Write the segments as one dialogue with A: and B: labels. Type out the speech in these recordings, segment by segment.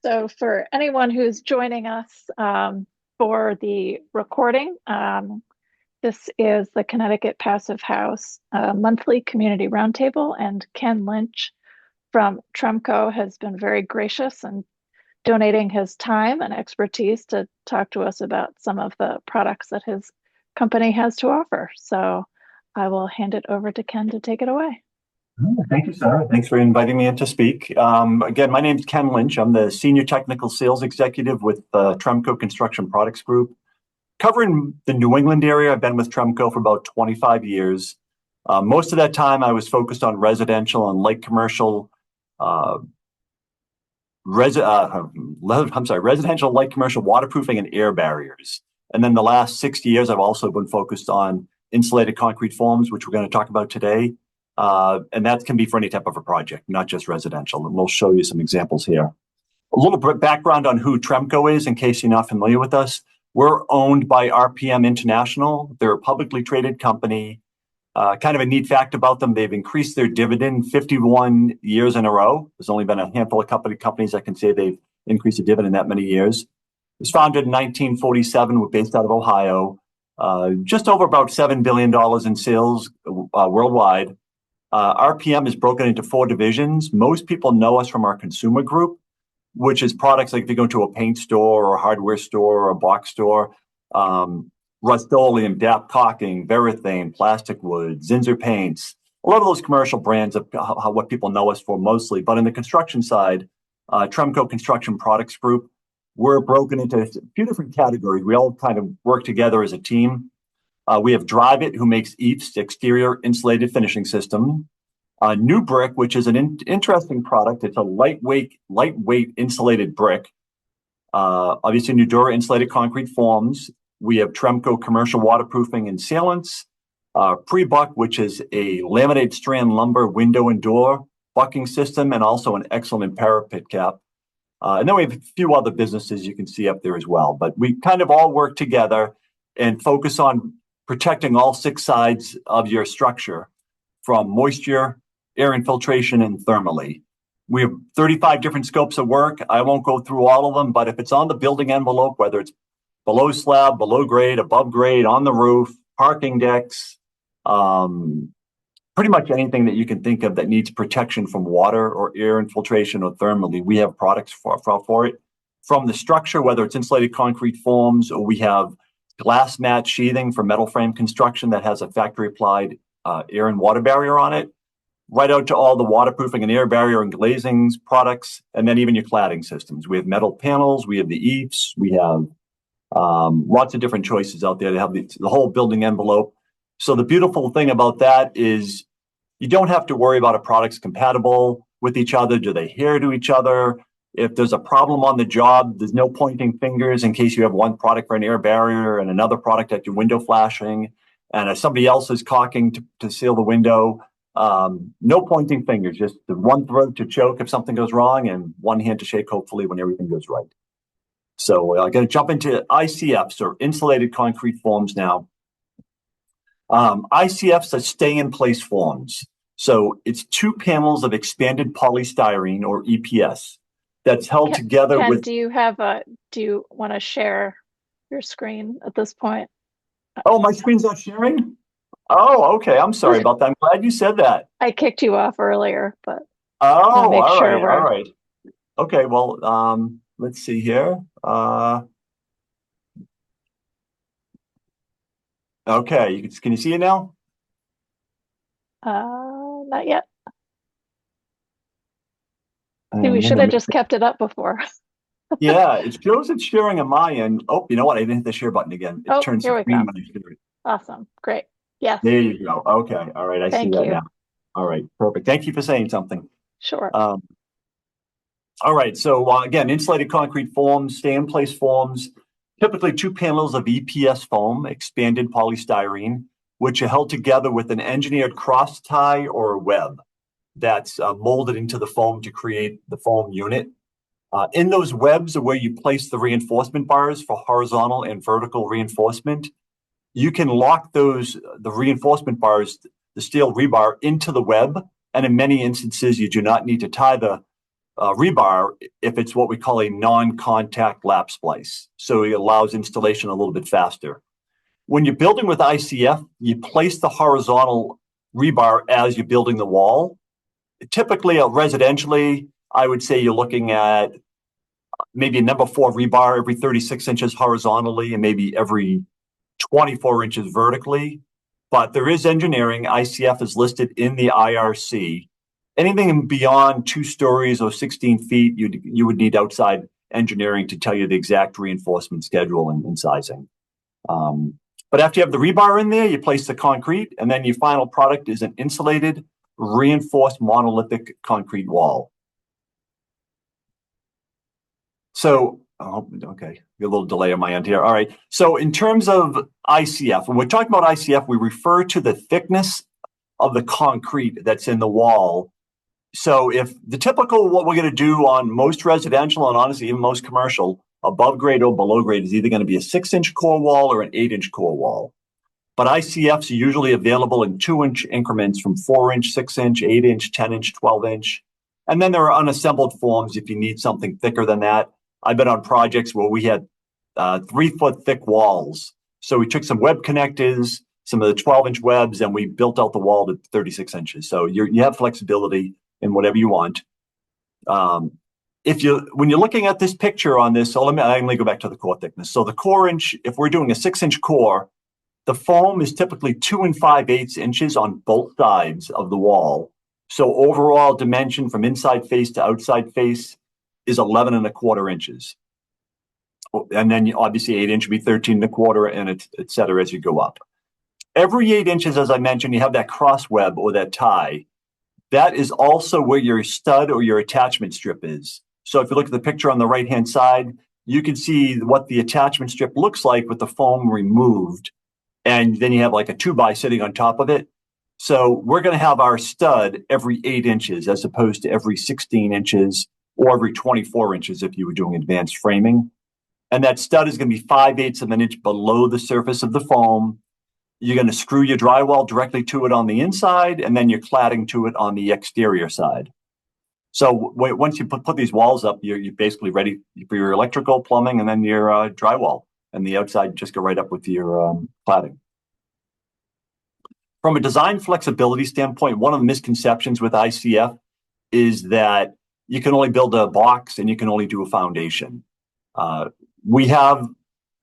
A: So for anyone who's joining us for the recording, this is the Connecticut Passive House monthly community roundtable, and Ken Lynch from Tremco has been very gracious and donating his time and expertise to talk to us about some of the products that his company has to offer. So I will hand it over to Ken to take it away.
B: Thank you, Sarah. Thanks for inviting me in to speak. Again, my name is Ken Lynch. I'm the Senior Technical Sales Executive with Tremco Construction Products Group. Covering the New England area, I've been with Tremco for about 25 years. Most of that time, I was focused on residential and light commercial, residential light commercial waterproofing and air barriers. And then the last 60 years, I've also been focused on insulated concrete forms, which we're going to talk about today. And that can be for any type of a project, not just residential. And we'll show you some examples here. A little bit background on who Tremco is, in case you're not familiar with us. We're owned by RPM International. They're a publicly traded company. Kind of a neat fact about them, they've increased their dividend 51 years in a row. There's only been a handful of companies that can say they've increased the dividend that many years. It was founded in 1947. We're based out of Ohio. Just over about $7 billion in sales worldwide. RPM is broken into 4 divisions. Most people know us from our consumer group, which is products like if you go to a paint store or a hardware store or a box store, Rust-Oleum, DAP caulking, Varathane, plastic wood, Zinsser paints, a lot of those commercial brands of what people know us for mostly. But in the construction side, Tremco Construction Products Group, we're broken into a few different categories. We all kind of work together as a team. We have Drive It, who makes EIFS, exterior insulated finishing system. New Brick, which is an interesting product. It's a lightweight insulated brick. Obviously, Nudura Insulated Concrete Forms. We have Tremco Commercial Waterproofing and Sealants. Pre-Buck, which is a laminated strand lumber window and door bucking system, and also an excellent parapet cap. And then we have a few other businesses you can see up there as well. But we kind of all work together and focus on protecting all 6 sides of your structure from moisture, air infiltration, and thermally. We have 35 different scopes of work. I won't go through all of them, but if it's on the building envelope, whether it's below slab, below grade, above grade, on the roof, parking decks, pretty much anything that you can think of that needs protection from water or air infiltration or thermally, we have products for it. From the structure, whether it's insulated concrete forms, or we have glass mat sheathing for metal frame construction that has a factory applied air and water barrier on it, right out to all the waterproofing and air barrier and glazings products, and then even your cladding systems. We have metal panels, we have the EIFS, we have lots of different choices out there. They have the whole building envelope. So the beautiful thing about that is you don't have to worry about a product's compatible with each other. Do they adhere to each other? If there's a problem on the job, there's no pointing fingers in case you have one product for an air barrier and another product at your window flashing, and if somebody else is caulking to seal the window. No pointing fingers, just the one throat to choke if something goes wrong and one hand to shake, hopefully, when everything goes right. So I'm going to jump into ICFs, or insulated concrete forms now. ICFs are stay-in-place forms. So it's 2 panels of expanded polystyrene, or EPS, that's held together
A: Ken,
B: with...
A: do you want to share your screen at this point?
B: Oh, my screen's not sharing? Oh, okay. I'm sorry about that. I'm glad you said that.
A: I kicked you off earlier, but
B: all right. Okay, well, let's see here. Okay, can you see it now?
A: Not yet. See, we should have just kept it up before.
B: Yeah, it shows it's sharing on my end. Oh, you know what? I didn't hit the share button again. It turns
A: here we
B: green
A: go.
B: when I share it.
A: Awesome. Great. Yes.
B: There you go. Okay. All right. I see that now. All right. Perfect. Thank you for saying something.
A: Sure.
B: All right. So again, insulated concrete forms, stay-in-place forms, typically 2 panels of EPS foam, expanded polystyrene, which are held together with an engineered cross tie or a web that's molded into the foam to create the foam unit. In those webs are where you place the reinforcement bars for horizontal and vertical reinforcement. You can lock the reinforcement bars, the steel rebar, into the web. And in many instances, you do not need to tie the rebar if it's what we call a non-contact lap splice. So it allows installation a little bit faster. When you're building with ICF, you place the horizontal rebar as you're building the wall. Typically, residentially, I would say you're looking at maybe a number 4 rebar every 36 inches horizontally and maybe every 24 inches vertically. But there is engineering. ICF is listed in the IRC. Anything beyond 2 stories or 16 feet, you would need outside engineering to tell you the exact reinforcement schedule and sizing. But after you have the rebar in there, you place the concrete, and then your final product is an insulated, reinforced monolithic concrete wall. So, okay, a little delay on my end here. All right. So in terms of ICF, when we're talking about ICF, we refer to the thickness of the concrete that's in the wall. So if the typical, what we're going to do on most residential and honestly even most commercial, above grade or below grade, is either going to be a 6-inch core wall or an 8-inch core wall. But ICFs are usually available in 2-inch increments from 4-inch, 6-inch, 8-inch, 10-inch, 12-inch. And then there are unassembled forms if you need something thicker than that. I've been on projects where we had 3-foot thick walls. So we took some web connectors, some of the 12-inch webs, and we built out the wall to 36 inches. So you have flexibility in whatever you want. When you're looking at this picture on this, so let me go back to the core thickness. So the core inch, if we're doing a 6-inch core, the foam is typically 2 5/8 inches on both sides of the wall. So overall dimension from inside face to outside face is 11 1/4 inches. And then obviously 8-inch would be 13 1/4, and et cetera as you go up. Every 8 inches, as I mentioned, you have that cross web or that tie. That is also where your stud or your attachment strip is. So if you look at the picture on the right-hand side, you can see what the attachment strip looks like with the foam removed. And then you have like a 2x sitting on top of it. So we're going to have our stud every 8 inches as opposed to every 16 inches or every 24 inches if you were doing advanced framing. And that stud is going to be 5/8 of an inch below the surface of the foam. You're going to screw your drywall directly to it on the inside, and then you're cladding to it on the exterior side. So once you put these walls up, you're basically ready for your electrical, plumbing, and then your drywall. And the outside just go right up with your cladding. From a design flexibility standpoint, one of the misconceptions with ICF is that you can only build a box and you can only do a foundation. We have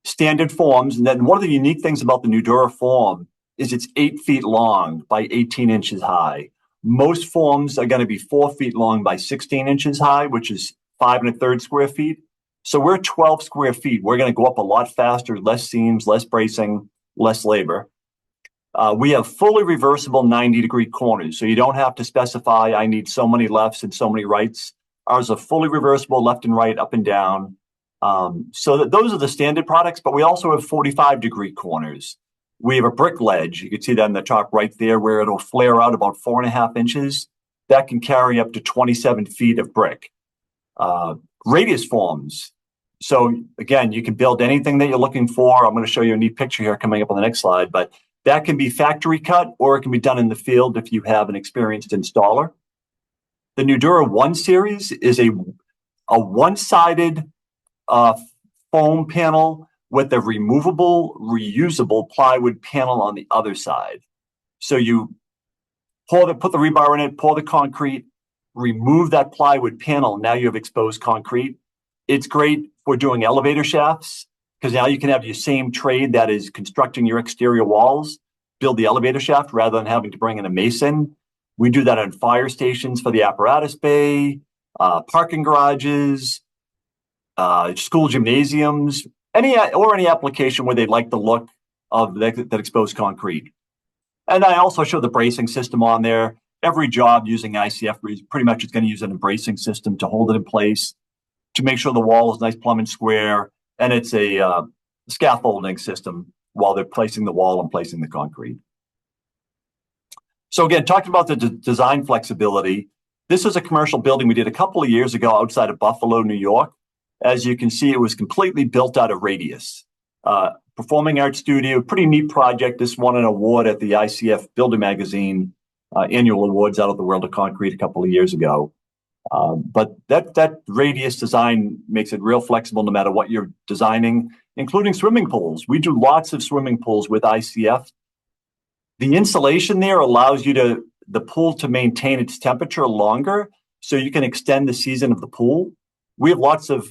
B: standard forms, and then one of the unique things about the Nudura form is it's 8 feet long by 18 inches high. Most forms are going to be 4 feet long by 16 inches high, which is 5 1/3 square feet. So we're 12 square feet. We're going to go up a lot faster, less seams, less bracing, less labor. We have fully reversible 90-degree corners, so you don't have to specify, I need so many lefts and so many rights. Ours are fully reversible left and right, up and down. So those are the standard products, but we also have 45-degree corners. We have a brick ledge. You can see that in the top right there where it'll flare out about 4.5 inches. That can carry up to 27 feet of brick. Radius forms. So again, you can build anything that you're looking for. I'm going to show you a neat picture here coming up on the next slide, but that can be factory cut or it can be done in the field if you have an experienced installer. The Nudura 1 series is a one-sided foam panel with a removable, reusable plywood panel on the other side. So you put the rebar in it, pour the concrete, remove that plywood panel. Now you have exposed concrete. It's great for doing elevator shafts because now you can have your same trade that is constructing your exterior walls, build the elevator shaft rather than having to bring in a mason. We do that on fire stations for the apparatus bay, parking garages, school gymnasiums, any application where they like the look of that exposed concrete. And I also show the bracing system on there. Every job using ICF pretty much is going to use an bracing system to hold it in place, to make sure the wall is nice, plumb and square, and it's a scaffolding system while they're placing the wall and placing the concrete. So again, talking about the design flexibility, this is a commercial building we did a couple of years ago outside of Buffalo, New York. As you can see, it was completely built out of radius. Performing Arts Studio, pretty neat project. This won an award at the ICF Builder Magazine annual awards out of the World of Concrete a couple of years ago. But that radius design makes it real flexible no matter what you're designing, including swimming pools. We do lots of swimming pools with ICF. The insulation there allows the pool to maintain its temperature longer, so you can extend the season of the pool. We have lots of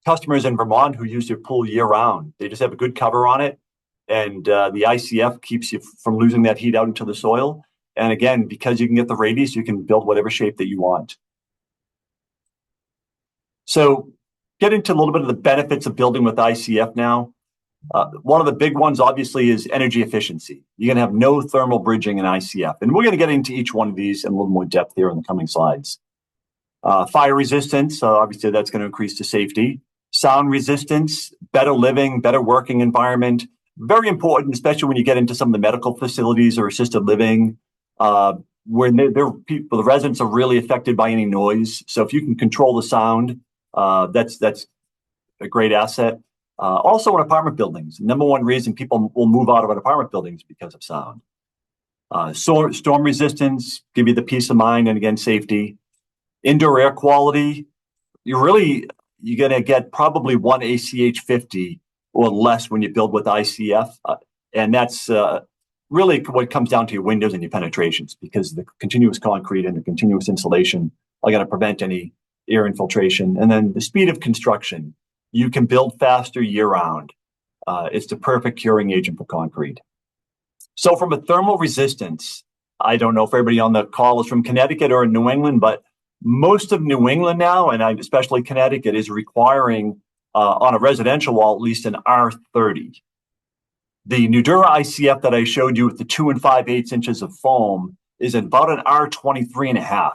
B: customers in Vermont who use their pool year round. They just have a good cover on it, and the ICF keeps you from losing that heat out into the soil. And again, because you can get the radius, you can build whatever shape that you want. So get into a little bit of the benefits of building with ICF now. One of the big ones, obviously, is energy efficiency. You're going to have no thermal bridging in ICF. And we're going to get into each one of these in a little more depth here in the coming slides. Fire resistance, obviously, that's going to increase the safety. Sound resistance, better living, better working environment. Very important, especially when you get into some of the medical facilities or assisted living, where the residents are really affected by any noise. So if you can control the sound, that's a great asset. Also in apartment buildings, number one reason people will move out of an apartment building is because of sound. Storm resistance, give you the peace of mind and again, safety. Indoor air quality, you're going to get probably one ACH 50 or less when you build with ICF. And that's really what comes down to your windows and your penetrations, because the continuous concrete and the continuous insulation are going to prevent any air infiltration. And then the speed of construction. You can build faster year round. It's the perfect curing agent for concrete. So from a thermal resistance, I don't know if everybody on the call is from Connecticut or in New England, but most of New England now, and especially Connecticut, is requiring on a residential wall at least an R30. The Nudura ICF that I showed you with the 2 5/8 inches of foam is about an R23.5.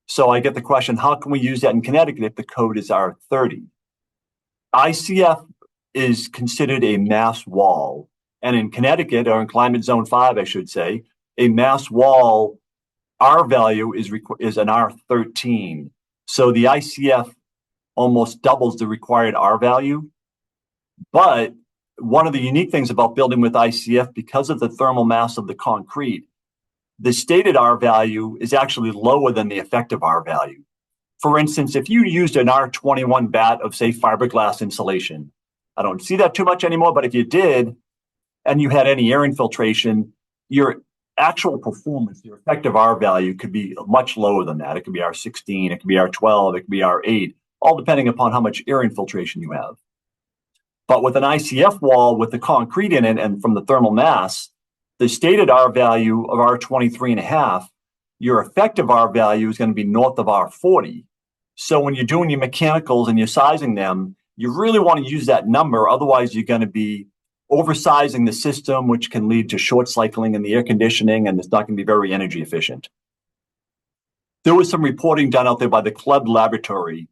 B: So I get the question, how can we use that in Connecticut if the code is R30? ICF is considered a mass wall. And in Connecticut, or in climate zone 5, I should say, a mass wall, R value is an R13. So the ICF almost doubles the required R value. But one of the unique things about building with ICF, because of the thermal mass of the concrete, the stated R value is actually lower than the effective R value. For instance, if you used an R21 bat of, say, fiberglass insulation, I don't see that too much anymore, but if you did, and you had any air infiltration, your actual performance, your effective R value could be much lower than that. It could be R16, it could be R12, it could be R8, all depending upon how much air infiltration you have. But with an ICF wall with the concrete in it and from the thermal mass, the stated R value of R23.5, your effective R value is going to be north of R40. So when you're doing your mechanicals and you're sizing them, you really want to use that number. Otherwise, you're going to be oversizing the system, which can lead to short cycling in the air conditioning, and it's not going to be very energy efficient. There was some reporting done out there by the Club Laboratory,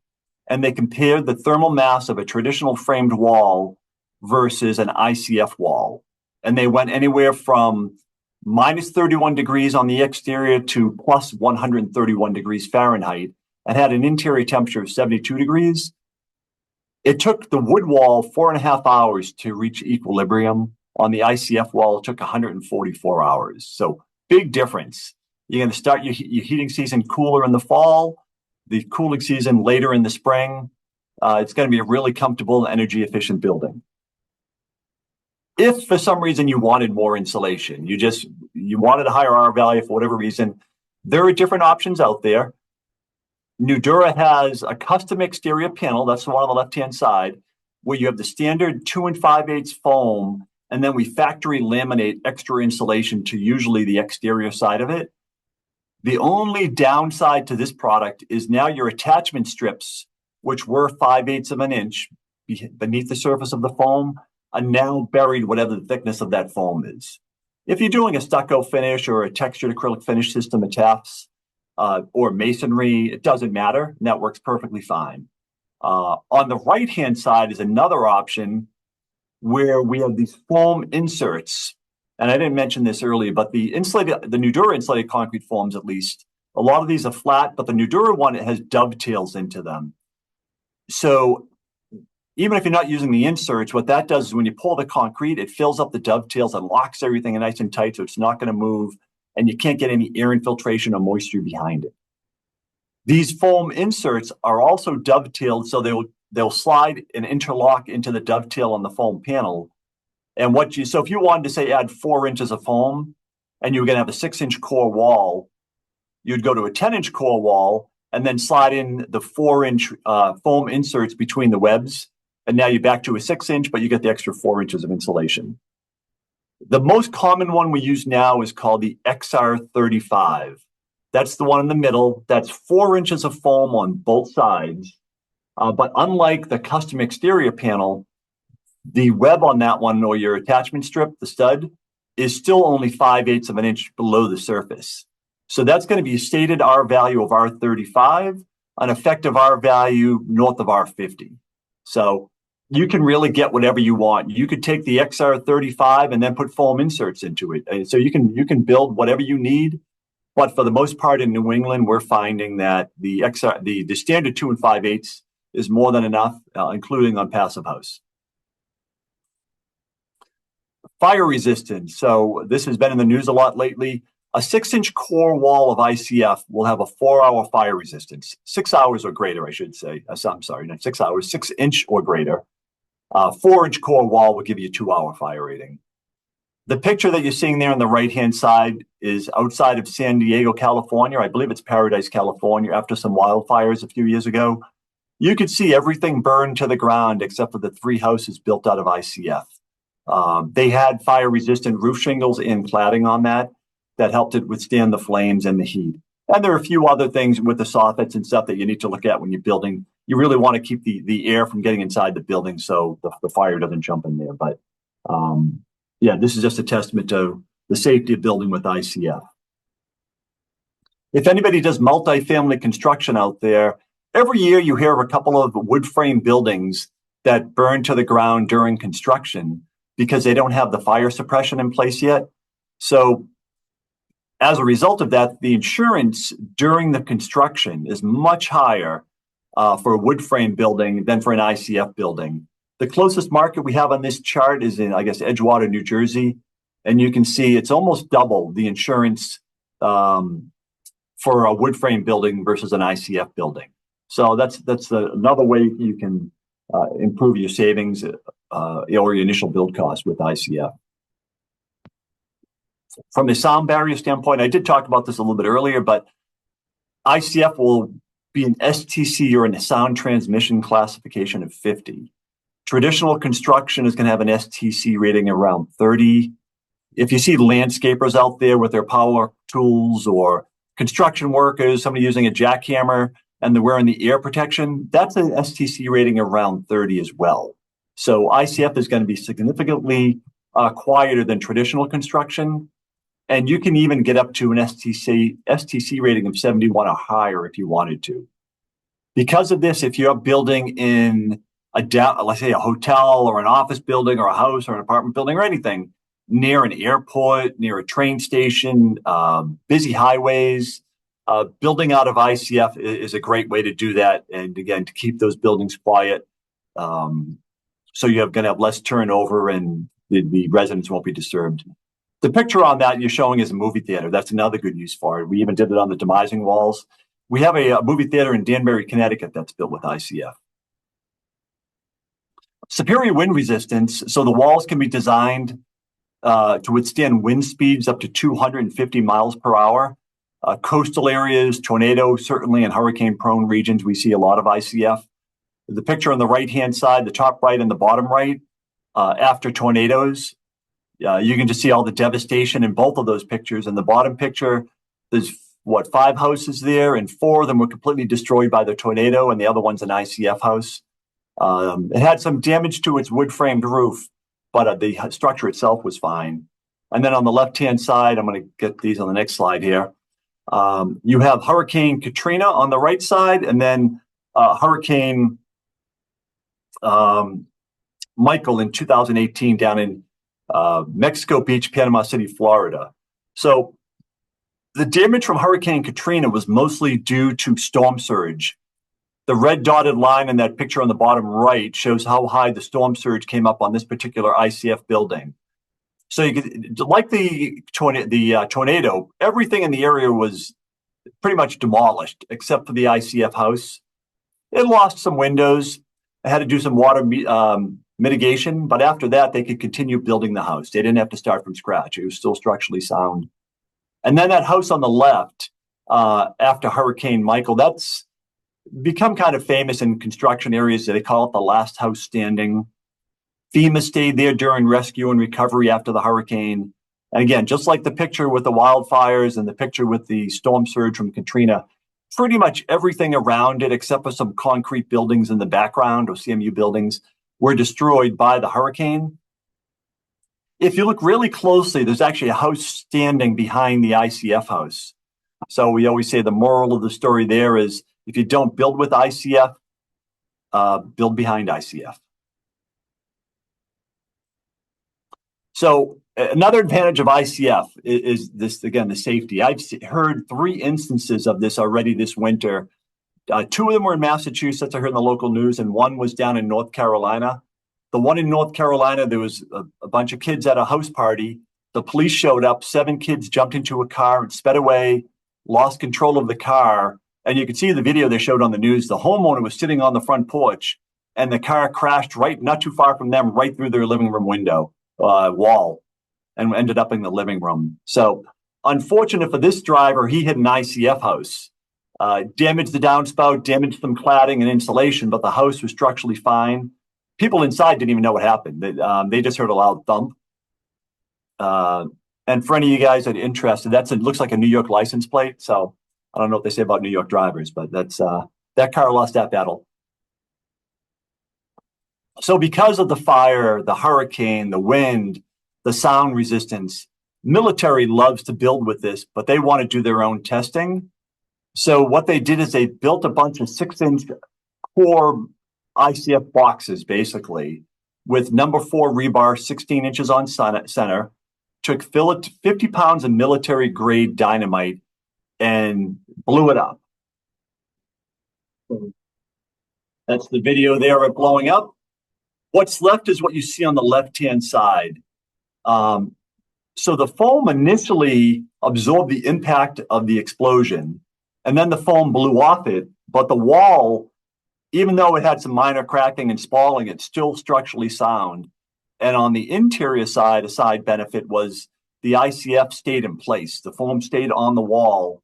B: and they compared the thermal mass of a traditional framed wall versus an ICF wall. And they went anywhere from minus 31 degrees on the exterior to plus 131 degrees Fahrenheit, and had an interior temperature of 72 degrees. It took the wood wall 4.5 hours to reach equilibrium. On the ICF wall, it took 144 hours. So big difference. You're going to start your heating season cooler in the fall, the cooling season later in the spring. It's going to be a really comfortable, energy efficient building. If for some reason you wanted more insulation, you wanted a higher R value for whatever reason, there are different options out there. Nudura has a custom exterior panel, that's the one on the left-hand side, where you have the standard 2 5/8 foam, and then we factory laminate extra insulation to usually the exterior side of it. The only downside to this product is now your attachment strips, which were 5/8 of an inch beneath the surface of the foam, are now buried whatever the thickness of that foam is. If you're doing a stucco finish or a textured acrylic finish system at TAFs, or masonry, it doesn't matter, and that works perfectly fine. On the right-hand side is another option where we have these foam inserts, and I didn't mention this earlier, but the Nudura insulated concrete forms, at least, a lot of these are flat, but the Nudura one, it has dovetails into them. So even if you're not using the inserts, what that does is when you pull the concrete, it fills up the dovetails and locks everything nice and tight, so it's not going to move, and you can't get any air infiltration or moisture behind it. These foam inserts are also dovetailed, so they'll slide and interlock into the dovetail on the foam panel. And so if you wanted to say add 4 inches of foam, and you were going to have a 6-inch core wall, you'd go to a 10-inch core wall and then slide in the 4-inch foam inserts between the webs. And now you're back to a 6-inch, but you get the extra 4 inches of insulation. The most common one we use now is called the XR35. That's the one in the middle. That's 4 inches of foam on both sides. But unlike the custom exterior panel, the web on that one, or your attachment strip, the stud, is still only 5/8 of an inch below the surface. So that's going to be a stated R value of R35, an effective R value north of R50. So you can really get whatever you want. You could take the XR35 and then put foam inserts into it. And so you can build whatever you need. But for the most part in New England, we're finding that the standard 2 5/8 is more than enough, including on passive house. Fire resistance. So this has been in the news a lot lately. A 6-inch core wall of ICF will have a 4-hour fire resistance. 6 hours or greater, I should say. I'm sorry, not 6 hours, 6-inch or greater. 4-inch core wall will give you a 2-hour fire rating. The picture that you're seeing there on the right-hand side is outside of San Diego, California. I believe it's Paradise, California, after some wildfires a few years ago. You could see everything burned to the ground except for the 3 houses built out of ICF. They had fire-resistant roof shingles and cladding on that helped it withstand the flames and the heat. And there are a few other things with the soffits and stuff that you need to look at when you're building. You really want to keep the air from getting inside the building so the fire doesn't jump in there. But yeah, this is just a testament to the safety of building with ICF. If anybody does multifamily construction out there, every year you hear of a couple of wood frame buildings that burn to the ground during construction because they don't have the fire suppression in place yet. So as a result of that, the insurance during the construction is much higher for a wood frame building than for an ICF building. The closest market we have on this chart is in, I guess, Edgewater, New Jersey. And you can see it's almost double the insurance for a wood frame building versus an ICF building. So that's another way you can improve your savings or your initial build cost with ICF. From a sound barrier standpoint, I did talk about this a little bit earlier, but ICF will be an STC or a sound transmission classification of 50. Traditional construction is going to have an STC rating around 30. If you see landscapers out there with their power tools or construction workers, somebody using a jackhammer and they're wearing the ear protection, that's an STC rating around 30 as well. So ICF is going to be significantly quieter than traditional construction. And you can even get up to an STC rating of 71 or higher if you wanted to. Because of this, if you're building in let's say a hotel or an office building or a house or an apartment building or anything near an airport, near a train station, busy highways, building out of ICF is a great way to do that. And again, to keep those buildings quiet. So you're going to have less turnover and the residents won't be disturbed. The picture on that you're showing is a movie theater. That's another good use for it. We even did it on the demising walls. We have a movie theater in Danbury, Connecticut that's built with ICF. Superior wind resistance. So the walls can be designed to withstand wind speeds up to 250 miles per hour. Coastal areas, tornado, certainly in hurricane-prone regions, we see a lot of ICF. The picture on the right-hand side, the top right and the bottom right, after tornadoes, you can just see all the devastation in both of those pictures. In the bottom picture, there's 5 houses there, and 4 of them were completely destroyed by the tornado, and the other one's an ICF house. It had some damage to its wood-framed roof, but the structure itself was fine. And then on the left-hand side, I'm going to get these on the next slide here. You have Hurricane Katrina on the right side, and then Hurricane Michael in 2018 down in Mexico Beach, Panama City, Florida. So the damage from Hurricane Katrina was mostly due to storm surge. The red dotted line in that picture on the bottom right shows how high the storm surge came up on this particular ICF building. So you could, like the tornado, everything in the area was pretty much demolished, except for the ICF house. It lost some windows. It had to do some water mitigation, but after that, they could continue building the house. They didn't have to start from scratch. It was still structurally sound. And then that house on the left, after Hurricane Michael, that's become kind of famous in construction areas. They call it the last house standing. FEMA stayed there during rescue and recovery after the hurricane. And again, just like the picture with the wildfires and the picture with the storm surge from Katrina, pretty much everything around it, except for some concrete buildings in the background or CMU buildings, were destroyed by the hurricane. If you look really closely, there's actually a house standing behind the ICF house. So we always say the moral of the story there is, if you don't build with ICF, build behind ICF. So another advantage of ICF is this, again, the safety. I've heard 3 instances of this already this winter. 2 of them were in Massachusetts, I heard in the local news, and 1 was down in North Carolina. The one in North Carolina, there was a bunch of kids at a house party. The police showed up, 7 kids jumped into a car and sped away, lost control of the car. And you can see the video they showed on the news. The homeowner was sitting on the front porch, and the car crashed right, not too far from them, right through their living room window wall, and ended up in the living room. So unfortunate for this driver, he hit an ICF house, damaged the downspout, damaged some cladding and insulation, but the house was structurally fine. People inside didn't even know what happened. They just heard a loud thump. And for any of you guys that are interested, it looks like a New York license plate. So I don't know what they say about New York drivers, but that's that car lost that battle. So because of the fire, the hurricane, the wind, the sound resistance, military loves to build with this, but they want to do their own testing. So what they did is they built a bunch of 6-inch core ICF boxes, basically, with number 4 rebar, 16 inches on center, took 50 pounds of military grade dynamite and blew it up. That's the video there of blowing up. What's left is what you see on the left-hand side. So the foam initially absorbed the impact of the explosion, and then the foam blew off it, but the wall, even though it had some minor cracking and spalling, it's still structurally sound. And on the interior side, a side benefit was the ICF stayed in place. The foam stayed on the wall,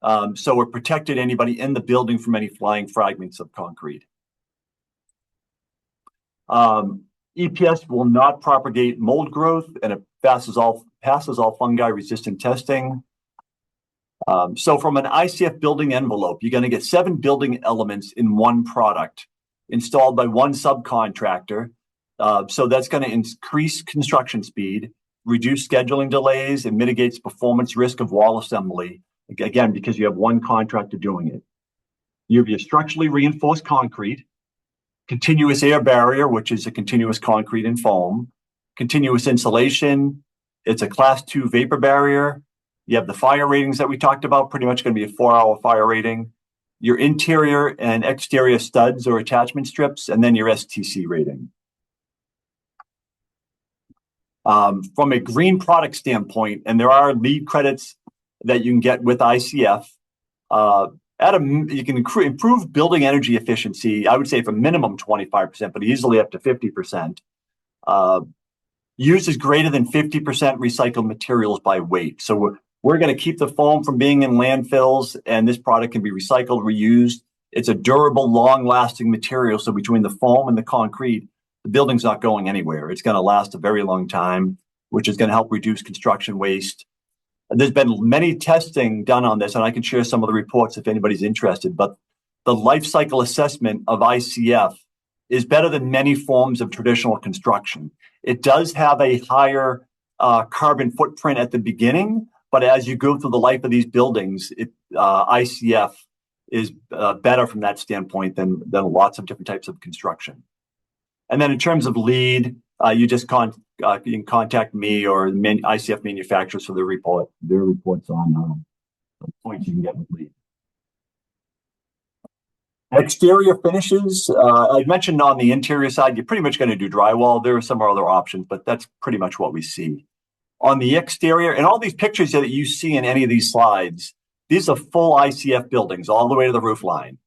B: so it protected anybody in the building from any flying fragments of concrete. EPS will not propagate mold growth, and it passes all fungi-resistant testing. So from an ICF building envelope, you're going to get 7 building elements in one product installed by one subcontractor. So that's going to increase construction speed, reduce scheduling delays, and mitigates performance risk of wall assembly, again, because you have one contractor doing it. You have your structurally reinforced concrete, continuous air barrier, which is a continuous concrete and foam, continuous insulation. It's a class 2 vapor barrier. You have the fire ratings that we talked about, pretty much going to be a 4-hour fire rating. Your interior and exterior studs or attachment strips, and then your STC rating. From a green product standpoint, and there are LEED credits that you can get with ICF, you can improve building energy efficiency, I would say for minimum 25%, but easily up to 50%. Uses greater than 50% recycled materials by weight. So we're going to keep the foam from being in landfills, and this product can be recycled, reused. It's a durable, long-lasting material. So between the foam and the concrete, the building's not going anywhere. It's going to last a very long time, which is going to help reduce construction waste. There's been many testing done on this, and I can share some of the reports if anybody's interested, but the life cycle assessment of ICF is better than many forms of traditional construction. It does have a higher carbon footprint at the beginning, but as you go through the life of these buildings, ICF is better from that standpoint than lots of different types of construction. And then in terms of LEED, you can contact me or ICF manufacturers for their reports on the points you can get with LEED. Exterior finishes, I mentioned on the interior side, you're pretty much going to do drywall. There are some other options, but that's pretty much what we see. On the exterior, and all these pictures that you see in any of these slides, These are full ICF buildings all the way to the roof line.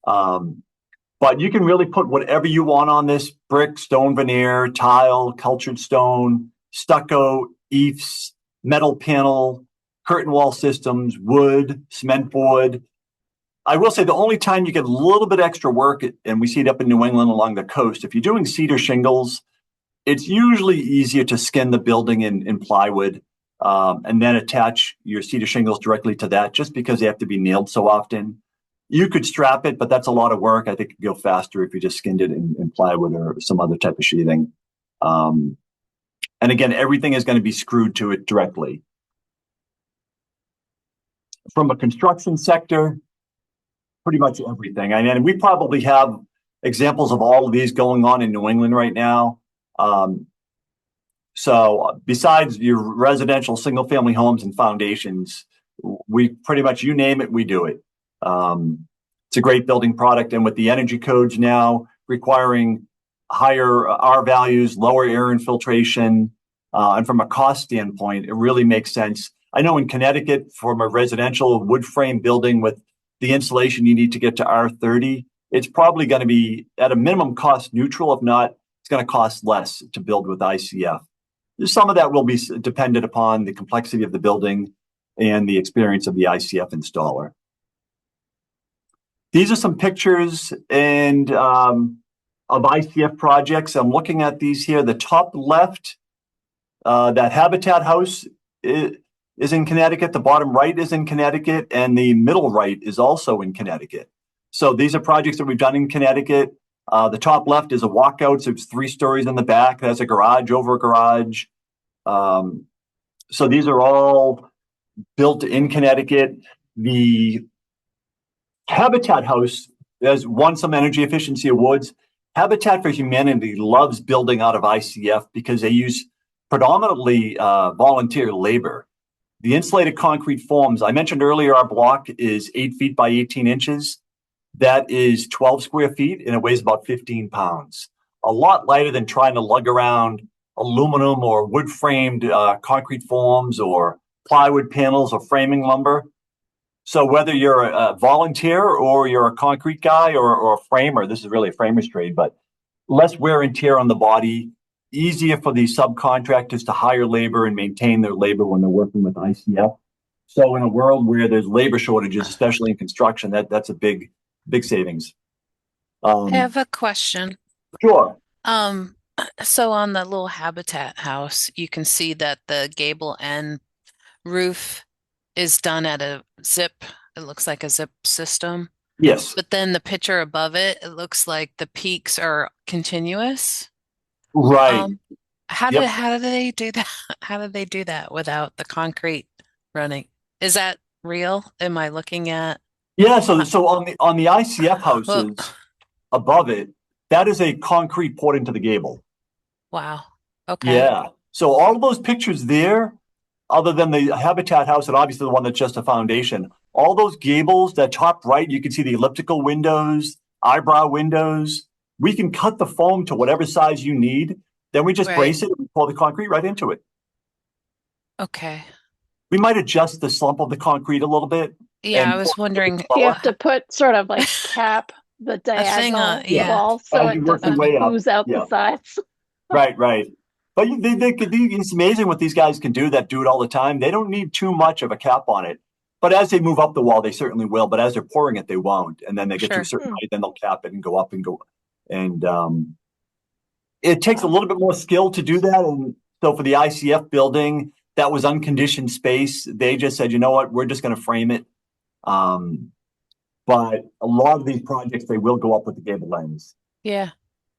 B: But you can really put whatever you want on this: brick, stone veneer, tile, cultured stone, stucco, eaves, metal panel, curtain wall systems, wood, cement board. I will say the only time you get a little bit extra work, and we see it up in New England along the coast, if you're doing cedar shingles, it's usually easier to skin the building in plywood, and then attach your cedar shingles directly to that, just because they have to be nailed so often. You could strap it, but that's a lot of work. I think it'd go faster if you just skinned it in plywood or some other type of sheathing. And again, everything is going to be screwed to it directly. From a construction sector, pretty much everything. I mean, we probably have examples of all of these going on in New England right now. So besides your residential single family homes and foundations, we pretty much, you name it, we do it. It's a great building product. And with the energy codes now requiring higher R values, lower air infiltration, and from a cost standpoint, it really makes sense. I know in Connecticut, from a residential wood frame building with the insulation you need to get to R30, it's probably going to be at a minimum cost neutral. If not, it's going to cost less to build with ICF. Some of that will be dependent upon the complexity of the building and the experience of the ICF installer. These are some pictures and of ICF projects. I'm looking at these here. The top left, that Habitat house is in Connecticut. The bottom right is in Connecticut, and the middle right is also in Connecticut. So these are projects that we've done in Connecticut. The top left is a walkout, so it's 3 stories in the back. It has a garage over a garage. So these are all built in Connecticut. The Habitat house has won some energy efficiency awards. Habitat for Humanity loves building out of ICF because they use predominantly volunteer labor. The insulated concrete forms, I mentioned earlier, our block is 8 feet by 18 inches. That is 12 square feet, and it weighs about 15 pounds. A lot lighter than trying to lug around aluminum or wood-framed concrete forms or plywood panels or framing lumber. So whether you're a volunteer or you're a concrete guy or a framer, this is really a framer's trade, but less wear and tear on the body, easier for the subcontractors to hire labor and maintain their labor when they're working with ICF. So in a world where there's labor shortages, especially in construction, that's a big savings.
C: I have a question.
B: Sure.
C: So on the little Habitat house, you can see that the gable end roof is done at a zip. It looks like a zip system.
B: Yes.
C: But then the picture above it, it looks like the peaks are continuous.
B: Right.
C: How do they do that? How do they do that without the concrete running? Is that real? Am I looking at?
B: Yeah. So on the ICF houses above it, that is a concrete poured into the gable.
C: Wow. Okay.
B: Yeah. So all of those pictures there, other than the Habitat house and obviously the one that's just a foundation, all those gables, that top right, you can see the elliptical windows, eyebrow windows. We can cut the foam to whatever size you need. Then we just brace it and pour the concrete right into it.
C: Okay.
B: We might adjust the slump of the concrete a little bit.
C: Yeah, I was wondering.
A: You have to put sort of like cap the diagonal wall so it doesn't ooze out the sides.
B: Right. But it's amazing what these guys can do that do it all the time. They don't need too much of a cap on it. But as they move up the wall, they certainly will. But as they're pouring it, they won't. And then they get to a certain height, then they'll cap it and go up and go. And it takes a little bit more skill to do that. And so for the ICF building, that was unconditioned space. They just said, you know what, we're just going to frame it. But a lot of these projects, they will go up with the gable ends.
C: Yeah,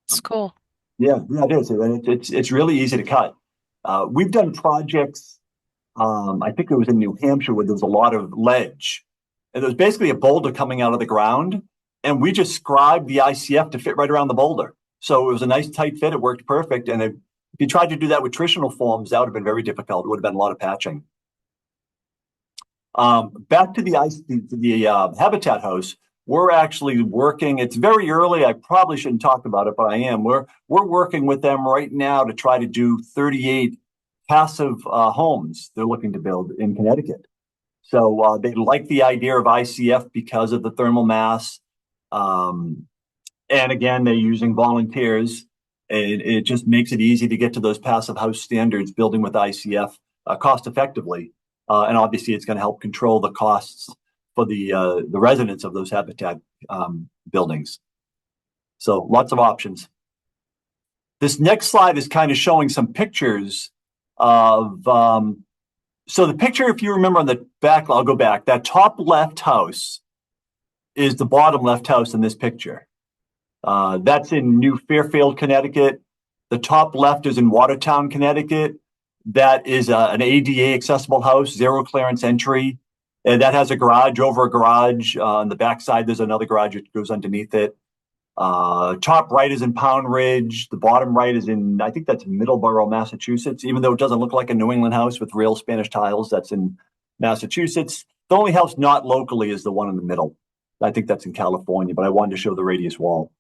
C: it's cool.
B: Yeah, it is. It's really easy to cut. We've done projects. I think it was in New Hampshire where there was a lot of ledge, and there was basically a boulder coming out of the ground, and we just scribed the ICF to fit right around the boulder. So it was a nice tight fit. It worked perfect. And if you tried to do that with traditional forms, that would have been very difficult. It would have been a lot of patching. Back to the Habitat house. We're actually working. It's very early. I probably shouldn't talk about it, but I am. We're working with them right now to try to do 38 passive homes they're looking to build in Connecticut. So they like the idea of ICF because of the thermal mass. And again, they're using volunteers. It just makes it easy to get to those passive house standards, building with ICF cost effectively. And obviously, it's going to help control the costs for the residents of those habitat buildings. So lots of options. This next slide is kind of showing some pictures of, so the picture, if you remember on the back, I'll go back, that top left house is the bottom left house in this picture. That's in New Fairfield, Connecticut. The top left is in Watertown, Connecticut. That is an ADA accessible house, zero clearance entry. And that has a garage over a garage. On the backside, there's another garage that goes underneath it. Top right is in Pound Ridge. The bottom right is in, I think that's Middleborough, Massachusetts, even though it doesn't look like a New England house with real Spanish tiles. That's in Massachusetts. The only house not locally is the one in the middle. I think that's in California, but I wanted to show the radius wall.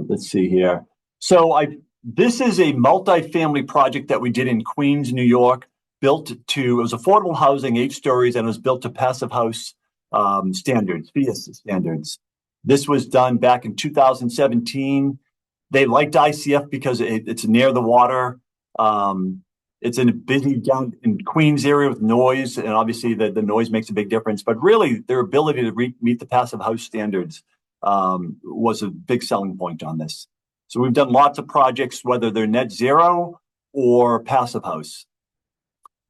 B: Let's see here. So this is a multifamily project that we did in Queens, New York, it was affordable housing, 8 stories, and it was built to passive house standards, FIAS standards. This was done back in 2017. They liked ICF because it's near the water. It's in a busy down in Queens area with noise, and obviously the noise makes a big difference. But really, their ability to meet the passive house standards was a big selling point on this. So we've done lots of projects, whether they're net zero or passive house.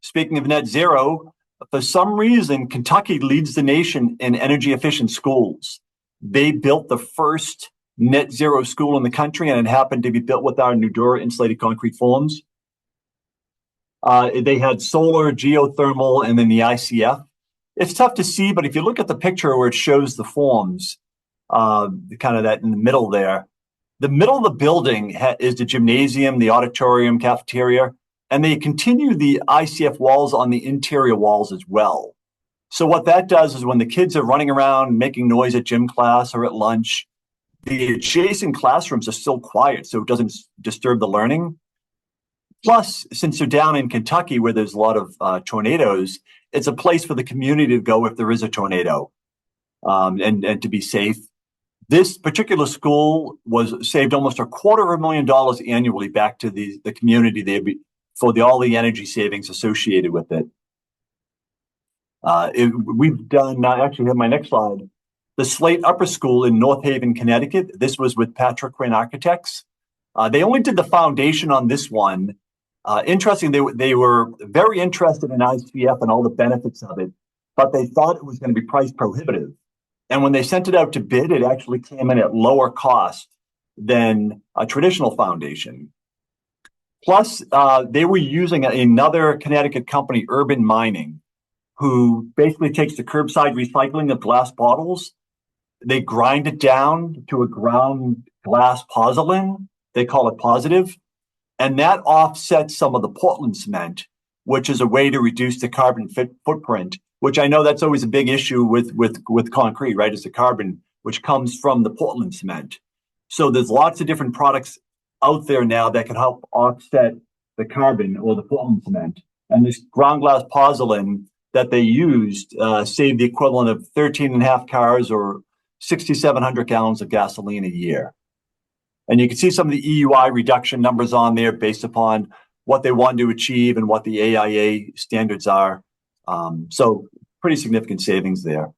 B: Speaking of net zero, for some reason, Kentucky leads the nation in energy efficient schools. They built the first net zero school in the country, and it happened to be built with our Nudura Insulated Concrete Forms. They had solar, geothermal, and then the ICF. It's tough to see, but if you look at the picture where it shows the forms, kind of that in the middle there, the middle of the building is the gymnasium, the auditorium, cafeteria, and they continue the ICF walls on the interior walls as well. So what that does is when the kids are running around making noise at gym class or at lunch, the adjacent classrooms are still quiet, so it doesn't disturb the learning. Plus, since they're down in Kentucky where there's a lot of tornadoes, it's a place for the community to go if there is a tornado, and to be safe. This particular school was saved almost $250,000 annually back to the community for all the energy savings associated with it. We've done, I actually have my next slide, the Slate Upper School in North Haven, Connecticut. This was with Patrick Quinn Architects. They only did the foundation on this one. Interesting, they were very interested in ICF and all the benefits of it, but they thought it was going to be price prohibitive. And when they sent it out to bid, it actually came in at lower cost than a traditional foundation. Plus, they were using another Connecticut company, Urban Mining, who basically takes the curbside recycling of glass bottles. They grind it down to a ground glass pozzolan. They call it positive. And that offsets some of the Portland cement, which is a way to reduce the carbon footprint, which I know that's always a big issue with concrete, right? Is the carbon, which comes from the Portland cement. So there's lots of different products out there now that can help offset the carbon or the Portland cement. And this ground glass pozzolan that they used saved the equivalent of 13.5 cars or 6,700 gallons of gasoline a year. And you can see some of the EUI reduction numbers on there based upon what they want to achieve and what the AIA standards are. So pretty significant savings there.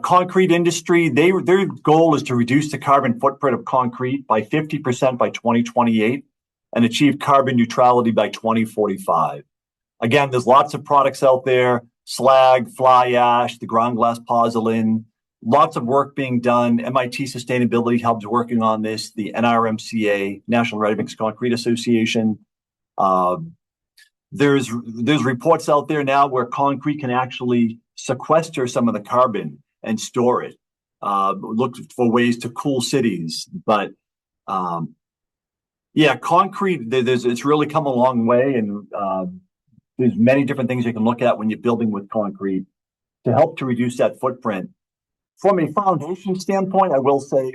B: Concrete industry, their goal is to reduce the carbon footprint of concrete by 50% by 2028 and achieve carbon neutrality by 2045. Again, there's lots of products out there, slag, fly ash, the ground glass pozzolan, lots of work being done. MIT Sustainability Hub's working on this, the NRMCA, National Ready Mix Concrete Association. There's reports out there now where concrete can actually sequester some of the carbon and store it. Look for ways to cool cities. But yeah, concrete, it's really come a long way. And there's many different things you can look at when you're building with concrete to help to reduce that footprint. From a foundation standpoint, I will say,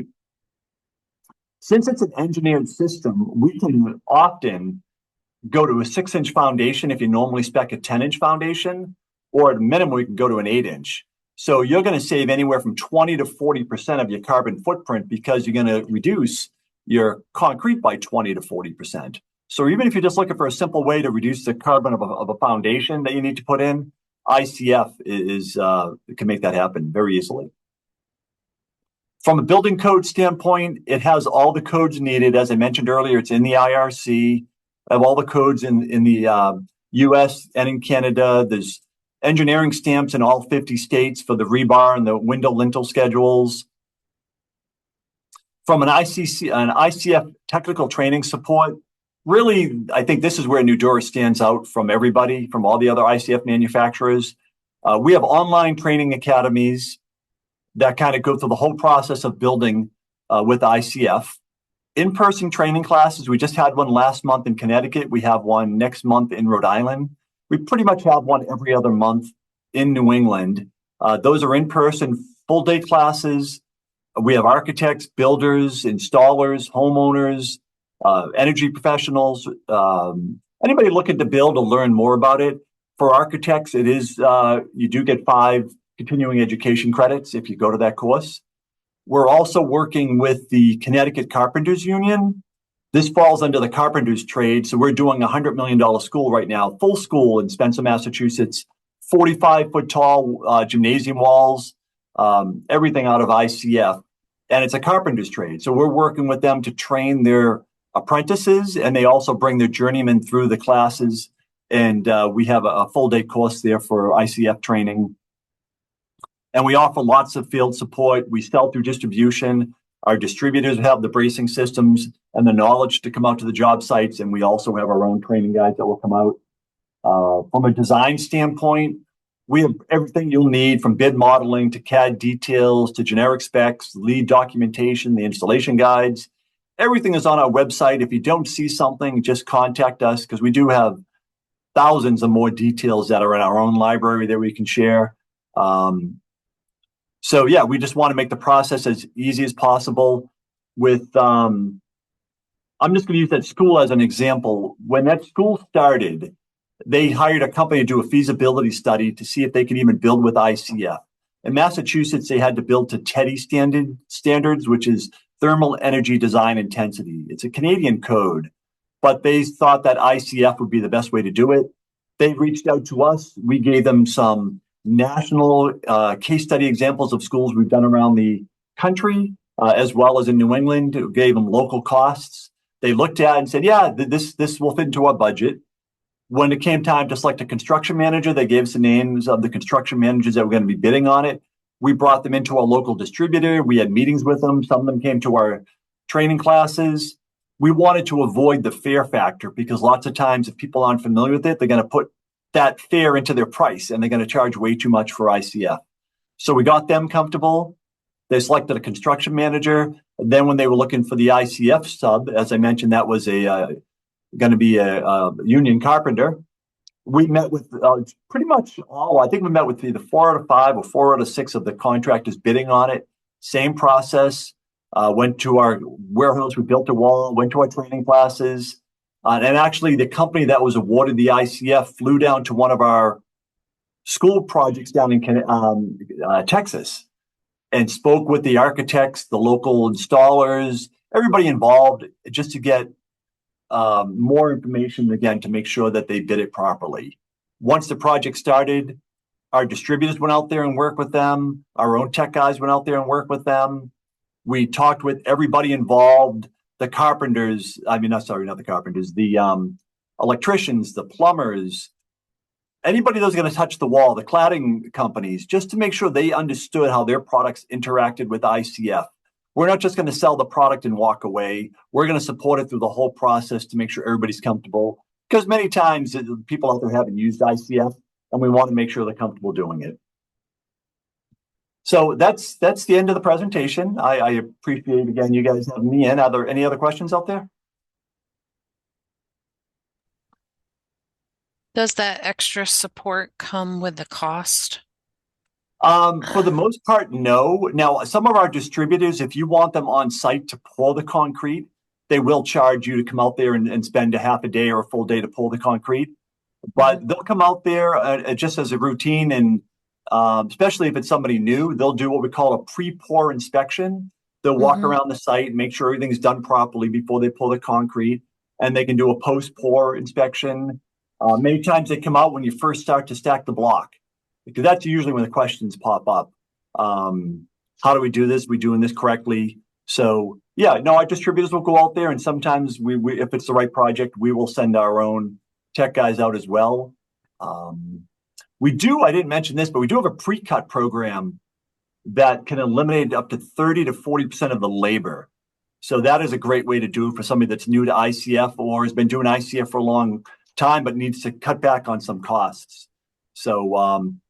B: since it's an engineered system, we can often go to a 6-inch foundation if you normally spec a 10-inch foundation, or at a minimum, we can go to an 8-inch. So you're going to save anywhere from 20 to 40% of your carbon footprint because you're going to reduce your concrete by 20 to 40%. So even if you're just looking for a simple way to reduce the carbon of a foundation that you need to put in, ICF can make that happen very easily. From a building code standpoint, it has all the codes needed. As I mentioned earlier, it's in the IRC. I have all the codes in the US and in Canada. There's engineering stamps in all 50 states for the rebar and the window lintel schedules. From an ICF technical training support, really, I think this is where Nudura stands out from everybody, from all the other ICF manufacturers. We have online training academies that kind of go through the whole process of building with ICF. In-person training classes, we just had one last month in Connecticut. We have one next month in Rhode Island. We pretty much have one every other month in New England. Those are in-person full-day classes. We have architects, builders, installers, homeowners, energy professionals, anybody looking to build or learn more about it. For architects, it is you do get 5 continuing education credits if you go to that course. We're also working with the Connecticut Carpenters Union. This falls under the carpenters trade. So we're doing a $100 million school right now, full school in Spencer, Massachusetts, 45-foot tall gymnasium walls, everything out of ICF. And it's a carpenter's trade. So we're working with them to train their apprentices, and they also bring their journeymen through the classes. And we have a full-day course there for ICF training. And we offer lots of field support. We sell through distribution. Our distributors have the bracing systems and the knowledge to come out to the job sites. And we also have our own training guides that will come out. From a design standpoint, we have everything you'll need, from bid modeling to CAD details to generic specs, lead documentation, the installation guides. Everything is on our website. If you don't see something, just contact us, because we do have thousands of more details that are in our own library that we can share. So yeah, we just want to make the process as easy as possible. With I'm just going to use that school as an example. When that school started, they hired a company to do a feasibility study to see if they could even build with ICF. In Massachusetts, they had to build to TEDI standards, which is Thermal Energy Design Intensity. It's a Canadian code, but they thought that ICF would be the best way to do it. They reached out to us. We gave them some national case study examples of schools we've done around the country, as well as in New England. We gave them local costs. They looked at it and said, yeah, this will fit into our budget. When it came time to select a construction manager, they gave us the names of the construction managers that were going to be bidding on it. We brought them into our local distributor. We had meetings with them. Some of them came to our training classes. We wanted to avoid the fear factor, because lots of times if people aren't familiar with it, they're going to put that fear into their price and they're going to charge way too much for ICF. So we got them comfortable. They selected a construction manager. And then when they were looking for the ICF sub, as I mentioned, that was going to be a union carpenter. We met with pretty much all. I think we met with either 4 out of 5 or 4 out of 6 of the contractors bidding on it. Same process. Went to our warehouse. We built a wall. Went to our training classes. And actually, the company that was awarded the ICF flew down to one of our school projects down in Texas and spoke with the architects, the local installers, everybody involved, just to get more information, again, to make sure that they did it properly. Once the project started, our distributors went out there and worked with them. Our own tech guys went out there and worked with them. We talked with everybody involved, the carpenters, not the carpenters, the electricians, the plumbers, anybody that was going to touch the wall, the cladding companies, just to make sure they understood how their products interacted with ICF. We're not just going to sell the product and walk away. We're going to support it through the whole process to make sure everybody's comfortable, because many times people out there haven't used ICF, and we want to make sure they're comfortable doing it. So that's the end of the presentation. I appreciate, again, you guys having me in. Are there any other questions out there?
C: Does that extra support come with the cost?
B: For the most part, no. Now, some of our distributors, if you want them on site to pour the concrete, they will charge you to come out there and spend a half a day or a full day to pull the concrete. But they'll come out there just as a routine, and especially if it's somebody new, they'll do what we call a pre-pour inspection. They'll walk around the site and make sure everything's done properly before they pull the concrete, and they can do a post-pour inspection. Many times they come out when you first start to stack the block, because that's usually when the questions pop up. How do we do this? Are we doing this correctly? So yeah, no, our distributors will go out there, and sometimes we if it's the right project, we will send our own tech guys out as well. I didn't mention this, but we do have a pre-cut program that can eliminate up to 30 to 40% of the labor. So that is a great way to do it for somebody that's new to ICF or has been doing ICF for a long time, but needs to cut back on some costs. So I'm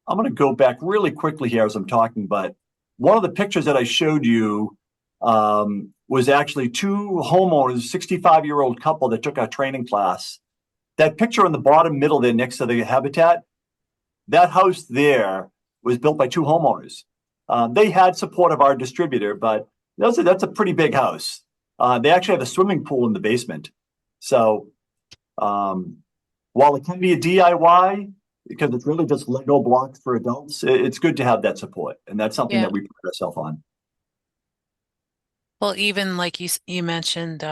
B: going to go back really quickly here as I'm talking, but one of the pictures that I showed you was actually two homeowners, 65-year-old couple that took our training class. That picture on the bottom middle there next to the habitat, that house there was built by two homeowners. They had support of our distributor, but that's a pretty big house. They actually have a swimming pool in the basement. So while it can be a DIY, because it's really just Lego blocks for adults, it's good to have that support. And that's something that we put ourselves on.
C: Well, even like you mentioned,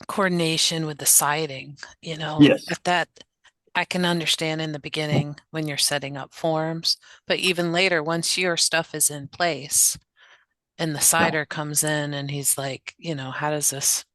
C: coordination with the siding,
B: Yes.
C: if that I can understand in the beginning when you're setting up forms, but even later, once your stuff is in place and the sider comes in and he's like, how does this,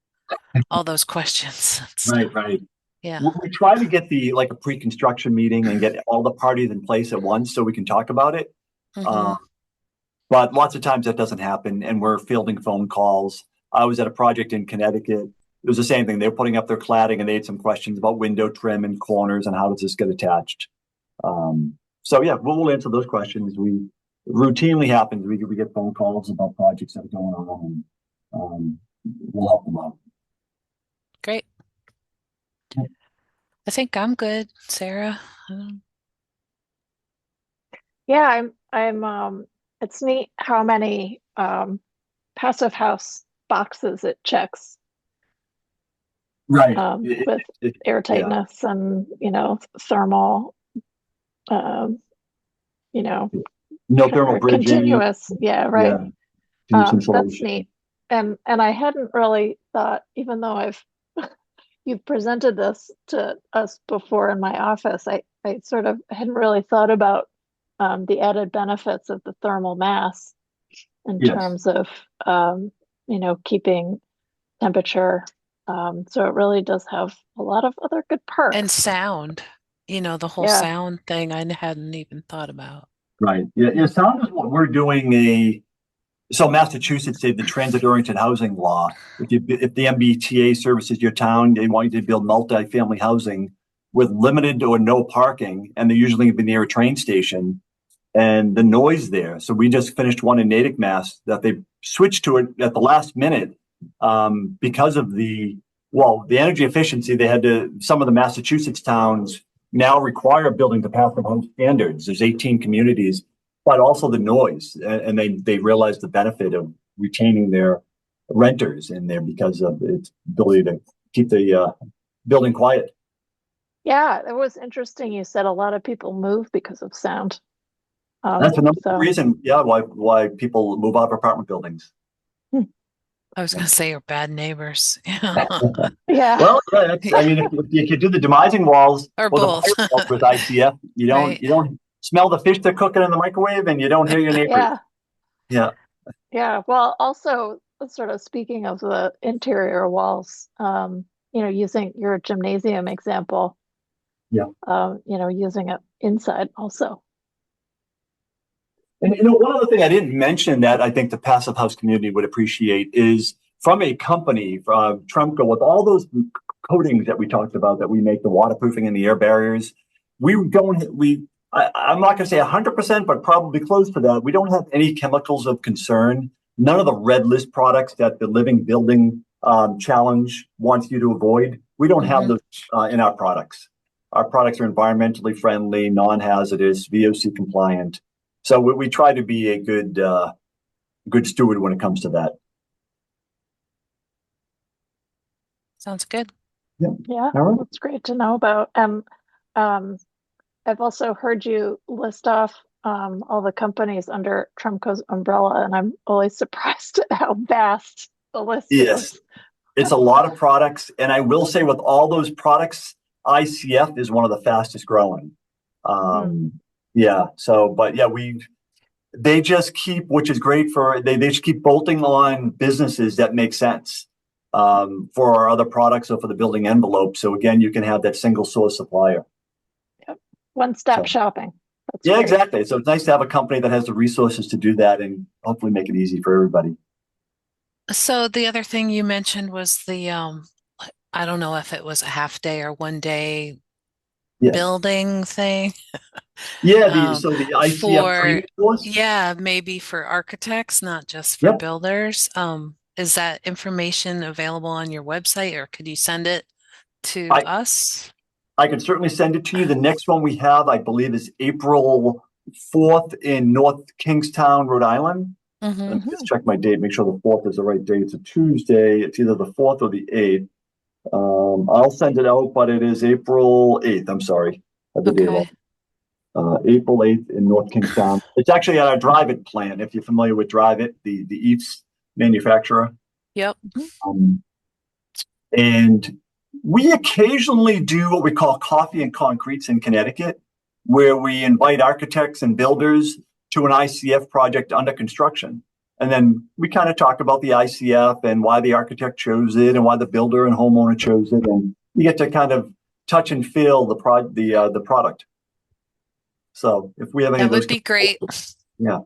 C: all those questions and stuff.
B: Right.
C: Yeah.
B: We try to get a pre-construction meeting and get all the parties in place at once so we can talk about it. But lots of times that doesn't happen, and we're fielding phone calls. I was at a project in Connecticut. It was the same thing. They were putting up their cladding, and they had some questions about window trim and corners and how does this get attached. So yeah, we'll answer those questions. We routinely happens. We get phone calls about projects that are going on, and we'll help them out.
C: Great. I think I'm good, Sarah.
A: Yeah, I'm it's neat how many passive house boxes it checks.
B: Right.
A: With airtightness and, thermal, no
B: thermal bridging.
A: Continuous. Yeah, right.
B: Yeah.
A: That's neat. And I hadn't really thought, even though you've presented this to us before in my office, I sort of hadn't really thought about the added benefits of the thermal mass in terms of, keeping temperature. So it really does have a lot of other good perks.
C: And sound, the whole sound thing I hadn't even thought about.
B: Right. Yeah. Sound is what we're doing. So Massachusetts did the transit-oriented housing law. If the MBTA services your town, they want you to build multi-family housing with limited or no parking, and they're usually going to be near a train station, and the noise there. So we just finished one in Natick, Mass, that they switched to it at the last minute because of the energy efficiency. They had some of the Massachusetts towns now require building to passive home standards. There's 18 communities, but also the noise. And they realized the benefit of retaining their renters in there because of its ability to keep the building quiet.
A: Yeah, it was interesting. You said a lot of people move because of sound.
B: That's another reason, why people move out of apartment buildings.
C: I was going to say, you're bad neighbors.
A: Yeah.
B: Well, if you do the demising walls
C: or
B: both with ICF, you don't smell the fish they're cooking in the microwave, and you don't hear your neighbors.
A: Yeah. Well, also sort of speaking of the interior walls, using your gymnasium example, using it inside also.
B: And one other thing I didn't mention that I think the passive house community would appreciate is from a company, Tremco, with all those coatings that we talked about, that we make, the waterproofing and the air barriers. I'm not going to say 100%, but probably close to that. We don't have any chemicals of concern. None of the red list products that the Living Building Challenge wants you to avoid. We don't have those in our products. Our products are environmentally friendly, non-hazardous, VOC compliant. So we try to be a good steward when it comes to that.
C: Sounds good.
A: Yeah,
B: All right.
A: that's great to know about. Um, I've also heard you list off all the companies under Tremco's umbrella, and I'm always surprised at how vast the list
B: Yes,
A: is.
B: it's a lot of products. And I will say with all those products, ICF is one of the fastest growing. Um, yeah. So, but yeah, they just keep, which is great they just keep bolting on businesses that make sense for our other products or for the building envelope. So again, you can have that single source supplier.
A: Yep. One-stop
B: So,
A: shopping. That's
B: yeah,
A: great.
B: exactly. So it's nice to have a company that has the resources to do that and hopefully make it easy for everybody.
C: So the other thing you mentioned was the I don't know if it was a half day or 1 day
B: Yes.
C: building thing.
B: Yeah.
C: Um,
B: So the ICF
C: for
B: training course.
C: yeah, maybe for architects, not just for
B: Yep.
C: builders. Is that information available on your website, or could you send it to
B: I,
C: us?
B: I can certainly send it to you. The next one we have, I believe, is April 4th in North Kingstown, Rhode Island. Let me
C: Mm-hmm.
B: just check my date, make sure the 4th is the right date. It's a Tuesday. It's either the 4th or the 8th. I'll send it out, but it is April 8th. I'm sorry. I have the date wrong.
C: Okay.
B: April 8th in North Kingstown. It's actually at our Drive It plant, if you're familiar with Drive It, the Eats manufacturer.
C: Yep.
B: Um, and we occasionally do what we call coffee and concretes in Connecticut, where we invite architects and builders to an ICF project under construction. And then we kind of talk about the ICF and why the architect chose it and why the builder and homeowner chose it. And you get to kind of touch and feel the product. So if we have any
C: That
B: of those,
C: would be great.
B: yeah.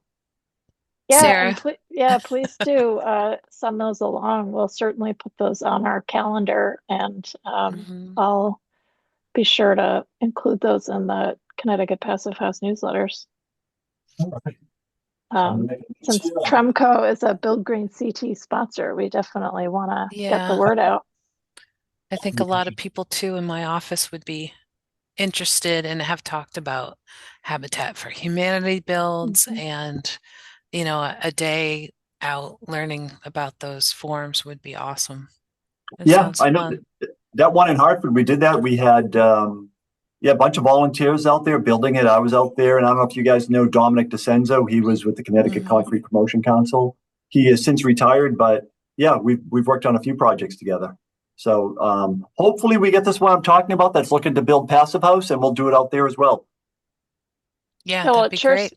A: Yeah, and
C: Sarah.
A: please do send those along. We'll certainly put those on our calendar, and
C: Mhm.
A: I'll be sure to include those in the Connecticut Passive House newsletters. Since Tremco is a Build Green CT sponsor, we definitely want to get the
C: Yeah,
A: word out.
C: I think a lot of people too in my office would be interested and have talked about Habitat for Humanity builds
A: Mhm.
C: and, a day out learning about those forms would be awesome. It
B: Yeah,
C: sounds
B: I know
C: fun.
B: that one in Hartford. We did that. We had yeah, a bunch of volunteers out there building it. I was out there, and I don't know if you guys know Dominic DeCenzo. He was with the Connecticut
C: Mhm.
B: Concrete Promotion Council. He has since retired, but yeah, we've worked on a few projects together. So hopefully we get this one I'm talking about that's looking to build passive house, and we'll do it out there as well.
C: Yeah,
A: Well,
C: that'd
A: it
C: be
A: sure
C: great.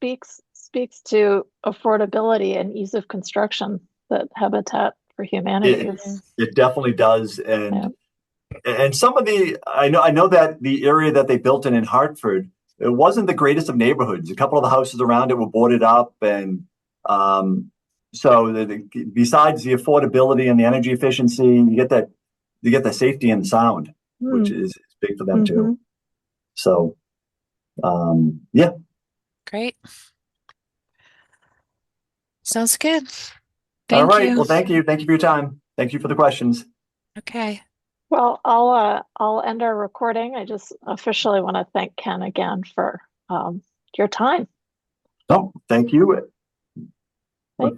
A: speaks to affordability and ease of construction that Habitat for Humanity
C: Mhm.
A: is.
B: It definitely does,
A: Yeah.
B: and some of the I know that the area that they built in Hartford, it wasn't the greatest of neighborhoods. A couple of the houses around it were boarded up, and um, so besides the affordability and the energy efficiency, you get the safety and sound, which is big for them
A: Mm-hmm.
B: too. So yeah.
C: Great. Sounds good.
B: All
C: Thank
B: right.
C: you.
B: Well, thank you for your time. Thank you for the questions.
C: Okay.
A: Well, I'll end our recording. I just officially want to thank Ken again for your time.
B: No, thank you. Look
A: Thanks.
B: forward